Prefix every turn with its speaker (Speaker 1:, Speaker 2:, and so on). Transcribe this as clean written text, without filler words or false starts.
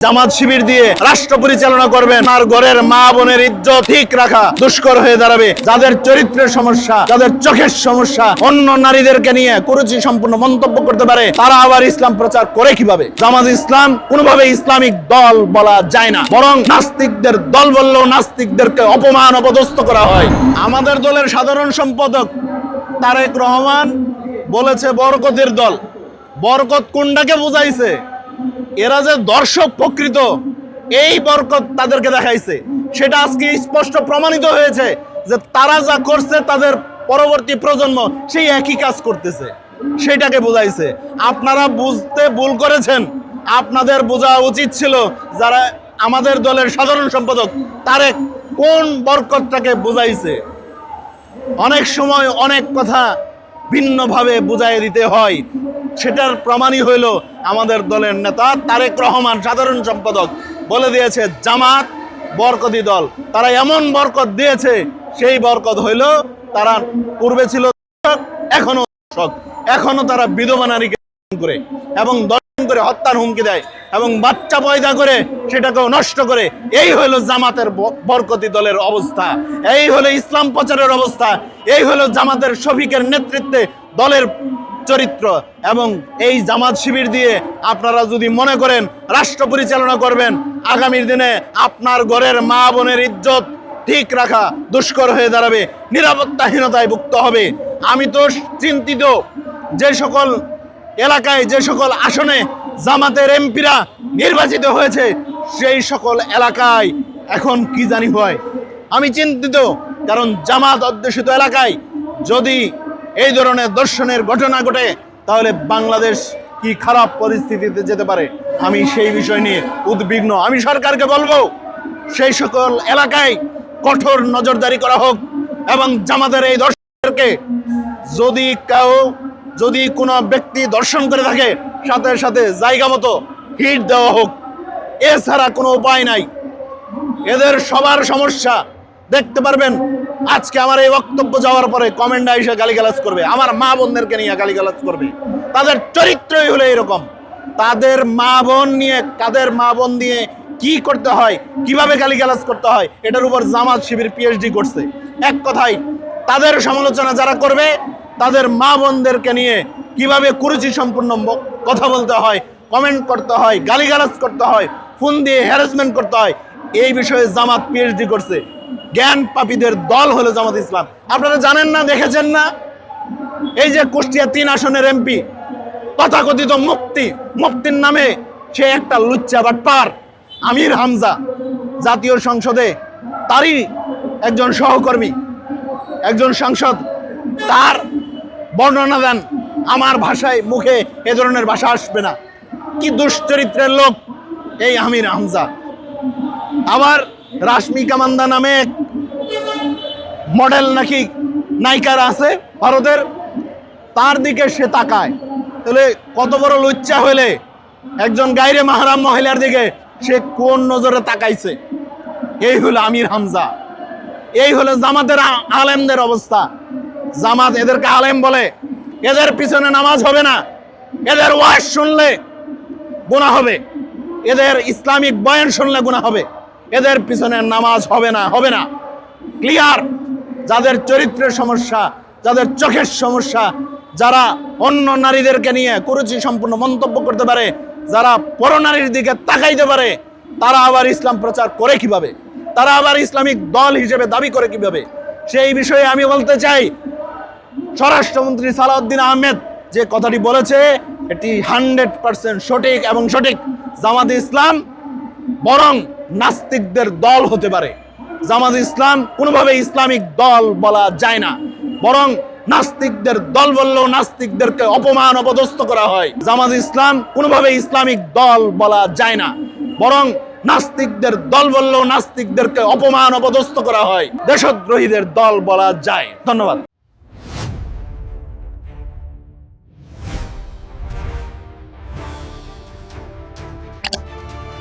Speaker 1: জামাত শিবির দিয়ে রাষ্ট্র পরিচালনা করবেন, আর ঘরের মা বোনের ইজ্জত ঠিক রাখা দুষ্কর হয়ে দাঁড়াবে। যাদের চরিত্রের সমস্যা, যাদের চোখের সমস্যা, অন্য নারীদেরকে নিয়ে কুরুচি সম্পূর্ণ মন্তব্য করতে পারে, তারা আবার ইসলাম প্রচার করে কিভাবে? জামাত ইসলাম কোনোভাবে ইসলামিক দল বলা যায় না, বরং নাস্তিকদের দল বললেও নাস্তিকদেরকে অপমান অপদস্থ করা হয়। আমাদের দলের সাধারণ সম্পাদক তারেক রহমান বলেছে বরকতের দল। বরকত কোনটাকে বুঝাইছে? এরা যে দর্শক প্রকৃত, এই বরকত তাদেরকে দেখাইছে। সেটা আজকে স্পষ্ট প্রমাণিত হয়েছে যে তারা যা করছে তাদের পরবর্তী প্রজন্ম সেই একই কাজ করতেছে, সেটাকে বুঝাইছে। আপনারা বুঝতে ভুল করেছেন। আপনাদের বোঝা উচিত ছিল যারা আমাদের দলের সাধারণ সম্পাদক তারেক কোন বরকতটাকে বুঝাইছে। অনেক সময় অনেক কথা ভিন্নভাবে বুঝাই দিতে হয়, সেটার প্রমাণই হইল আমাদের দলের নেতা তারেক রহমান সাধারণ সম্পাদক বলে দিয়েছে জামাত বরকতি দল। তারা এমন বরকত দিয়েছে, সেই বরকত হইল তারা পূর্বে ছিল এখনো তারা বিধবা নারীকে করে এবং দর্শন করে হত্যার হুমকি দেয় এবং বাচ্চা পয়দা করে সেটাকেও নষ্ট করে। এই হলো জামাতের বরকতি দলের অবস্থা, এই হলো ইসলাম প্রচারের অবস্থা, এই হলো জামাতের শফিকের নেতৃত্বে দলের চরিত্র। এবং এই জামাত শিবির দিয়ে আপনারা যদি মনে করেন রাষ্ট্র পরিচালনা করবেন, আগামী দিনে আপনার ঘরের মা বোনের ইজ্জত ঠিক রাখা দুষ্কর হয়ে দাঁড়াবে, নিরাপত্তাহীনতায় ভুগতে হবে। আমি তো চিন্তিত, যে সকল এলাকায়, যে সকল আসনে জামাতের এমপিরা নির্বাচিত হয়েছে, সেই সকল এলাকায় এখন কি জানি হয়। আমি চিন্তিত, কারণ জামাত অধ্যুষিত এলাকায় যদি এই ধরনের দর্শনের ঘটনা ঘটে, তাহলে বাংলাদেশ কি খারাপ পরিস্থিতিতে যেতে পারে, আমি সেই বিষয় নিয়ে উদ্বিগ্ন। আমি সরকারকে বলবো সেই সকল এলাকায় কঠোর নজরদারি করা হোক এবং জামাতের এই দর্শকদেরকে যদি কোনো ব্যক্তি দর্শন করে থাকে, সাথে সাথে জায়গা মতো হিট দেওয়া হোক। এছাড়া কোনো উপায় নাই। এদের সবার সমস্যা দেখতে পারবেন। আজকে আমার এই বক্তব্য যাওয়ার পরে কমেন্টে এসে গালিগালাজ করবে, আমার মা বোনদেরকে নিয়ে গালিগালাজ করবে। তাদের চরিত্রই হলো এরকম। তাদের মা বোন নিয়ে, কাদের মা বোন দিয়ে কি করতে হয়, কিভাবে গালিগালাজ করতে হয়, এটার উপর জামাত শিবির পিএইচডি করছে। এক কথায় তাদের সমালোচনা যারা করবে, তাদের মা বোনদেরকে নিয়ে কিভাবে কুরুচি সম্পূর্ণ কথা বলতে হয়, কমেন্ট করতে হয়, গালিগালাজ করতে হয়, ফোন দিয়ে হ্যারাসমেন্ট করতে হয়, এই বিষয়ে জামাত পিএইচডি করছে। জ্ঞান পাপীদের দল হলো জামাত ইসলাম। আপনারা জানেন না, দেখেছেন না? এই যে কুষ্টিয়া 3 আসনের এমপি তথাকথিত মুফতির নামে সে একটা লুচ্চা বাটপার আমির হামজা, জাতীয় সংসদে তারই একজন সহকর্মী, একজন সাংসদ, তার বর্ণনা দেন, আমার ভাষায় মুখে এ ধরনের ভাষা আসবে না। কি দুশ্চরিত্রের লোক এই আমির হামজা। আবার রাশমিকা মান্দা নামে এক মডেল নাকি নায়িকার আছে ভারতের, তার দিকে সে তাকায়। তাহলে কত বড় লজ্জা হইলে একজন গায়রে মাহরাম মহিলার দিকে সে কোন নজরে তাকাইছে? এই হলো আমির হামজা। এই হলো জামাতের আলেমদের অবস্থা। জামাত এদেরকে আলেম বলে, এদের পিছনে নামাজ হবে না, এদের ওয়াজ শুনলে গুনাহ হবে, এদের ইসলামিক বয়ান শুনলে গুনাহ হবে, এদের পিছনে নামাজ হবে না। ক্লিয়ার। যাদের চরিত্রের সমস্যা, যাদের চোখের সমস্যা, যারা অন্য নারীদেরকে নিয়ে কুরুচি সম্পূর্ণ মন্তব্য করতে পারে, যারা পরনারীর দিকে তাকাইতে পারে, তারা আবার ইসলাম প্রচার করে কিভাবে? তারা আবার ইসলামিক দল হিসেবে দাবি করে কিভাবে? সেই বিষয়ে আমি বলতে চাই, স্বরাষ্ট্রমন্ত্রী সালাউদ্দিন আহমেদ যে কথাটি বলেছে এটি 100% সঠিক এবং সঠিক। জামাত ইসলাম বরং নাস্তিকদের দল হতে পারে। জামাত ইসলাম কোনোভাবে ইসলামিক দল বলা যায় না, বরং নাস্তিকদের দল বললেও নাস্তিকদেরকে অপমান অপদস্থ করা হয়। জামাত ইসলাম কোনোভাবে ইসলামিক দল বলা যায় না, বরং নাস্তিকদের দল বললেও নাস্তিকদেরকে অপমান অপদস্থ করা হয়। দেশদ্রোহীদের দল বলা যায়। ধন্যবাদ।